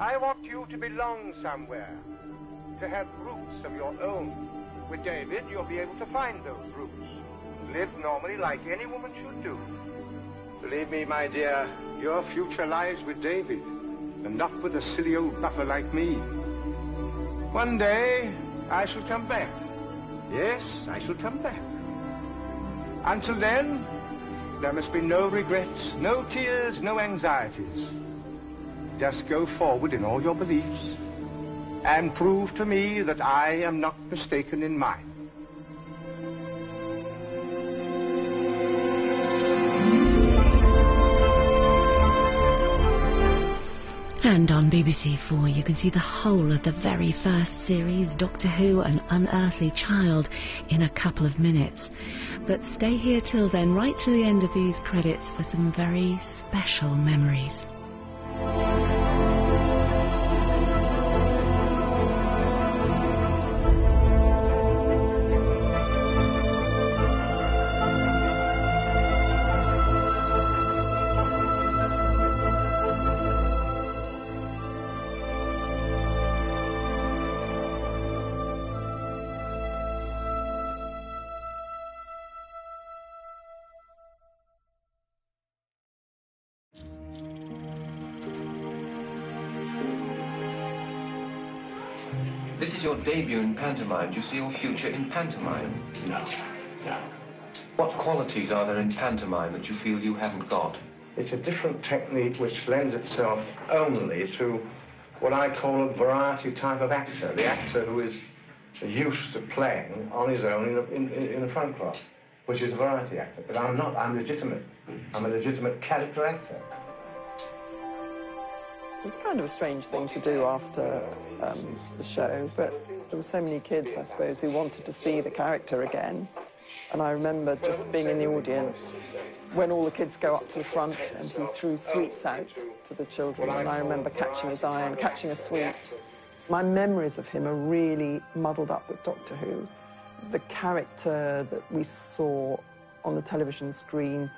I want you to belong somewhere, to have roots of your own. With David, you'll be able to find those roots. Live normally like any woman should do. Believe me, my dear, your future lies with David, and not with a silly old buffer like me. One day, I shall come back. Yes, I shall come back. Until then, there must be no regrets, no tears, no anxieties. Just go forward in all your beliefs and prove to me that I am not mistaken in mine. And on BBC4 you can see the whole of the very first series, Doctor Who, An Unearthly Child, in a couple of minutes. But stay here till then, right to the end of these credits, for some very special memories. This is your debut in pantomime. Do you see your future in pantomime? No. What qualities are there in pantomime that you feel you haven't got? It's a different technique which lends itself only to what I call a variety type of actor. The actor who is used to playing on his own in a front class, which is a variety actor. But I'm not. I'm legitimate. I'm a legitimate character actor. It was kind of a strange thing to do after the show, but there were so many kids, I suppose, who wanted to see the character again. And I remember just being in the audience when all the kids go up to the front and he threw sweets out to the children, and I remember catching his eye and catching a sweet. My memories of him are really muddled up with Doctor Who. The character that we saw on the television screen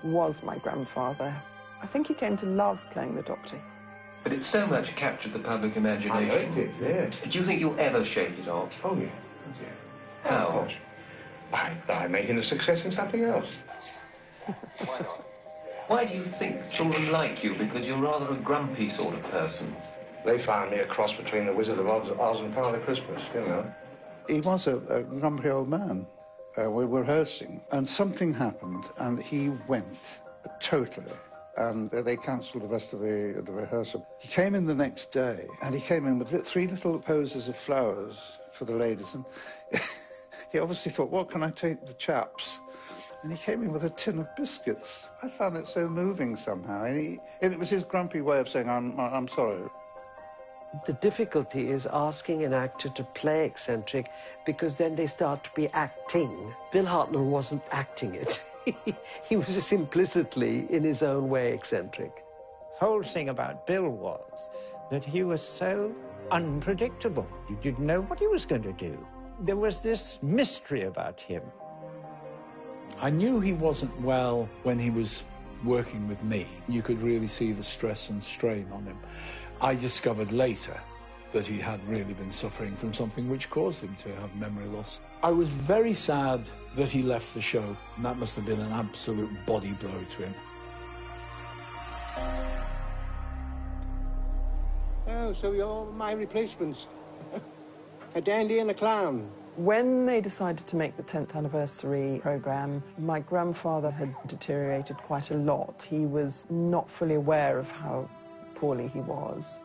was my grandfather. I think he came to love playing the Doctor. But it so much captured the public imagination. I liked it, yeah. Do you think you'll ever shake it off? Oh, yeah. How? Of course. By making a success in something else. Why not? Why do you think children like you? Because you're rather a grumpy sort of person. They found me a cross between the Wizard of Oz and Father Christmas, you know. He was a grumpy old man. We were rehearsing, and something happened, and he went totally. And they cancelled the rest of the rehearsal. He came in the next day, and he came in with 3 little posies of flowers for the ladies, and he obviously thought, what can I take the chaps? And he came in with a tin of biscuits. I found it so moving somehow, and it was his grumpy way of saying, I'm sorry. The difficulty is asking an actor to play eccentric, because then they start to be acting. Bill Hartnell wasn't acting it. He was just implicitly, in his own way, eccentric. The whole thing about Bill was that he was so unpredictable. You didn't know what he was going to do. There was this mystery about him. I knew he wasn't well when he was working with me. You could really see the stress and strain on him. I discovered later that he had really been suffering from something which caused him to have memory loss. I was very sad that he left the show, and that must have been an absolute body blow to him. Oh, so you're my replacements. A dandy and a clown. When they decided to make the 10th anniversary programme, my grandfather had deteriorated quite a lot. He was not fully aware of how poorly he was.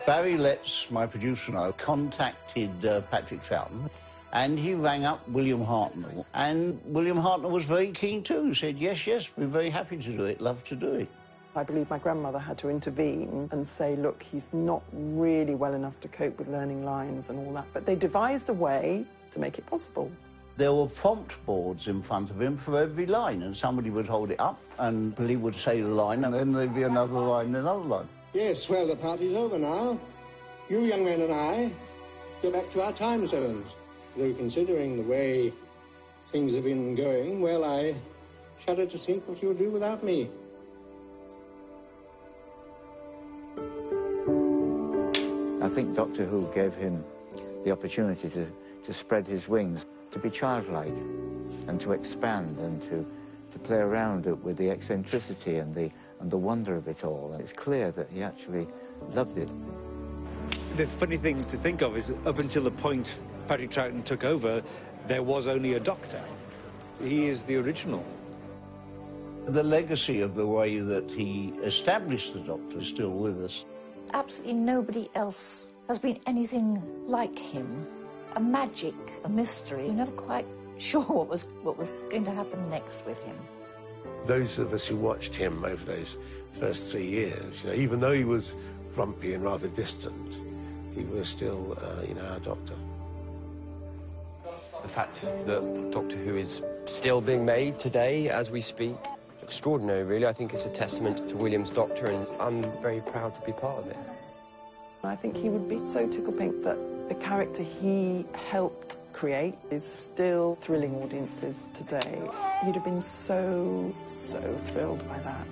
Barry Letts, my producer and I, contacted Patrick Troughton, and he rang up William Hartnell. And William Hartnell was very keen too. He said, yes, we're very happy to do it, love to do it. I believe my grandmother had to intervene and say, look, he's not really well enough to cope with learning lines and all that. But they devised a way to make it possible. There were prompt boards in front of him for every line, and somebody would hold it up, and Billy would say the line, and then there'd be another line and another line. Yes, well, the party's over now. You young men and I go back to our time zones. Though considering the way things have been going, well, I shudder to think what you'll do without me. I think Doctor Who gave him the opportunity to spread his wings, to be childlike and to expand and to play around with the eccentricity and the wonder of it all. And it's clear that he actually loved it. The funny thing to think of is that up until the point Patrick Troughton took over, there was only a Doctor. He is the original. The legacy of the way that he established the Doctor is still with us. Absolutely nobody else has been anything like him. A magic, a mystery. You're never quite sure what was going to happen next with him. Those of us who watched him over those first 3 years, you know, even though he was grumpy and rather distant, he was still, you know, our Doctor. The fact that Doctor Who is still being made today as we speak, extraordinary, really. I think it's a testament to William's Doctor, and I'm very proud to be part of it. I think he would be so tickled pink that the character he helped create is still thrilling audiences today. You'd have been so thrilled by that.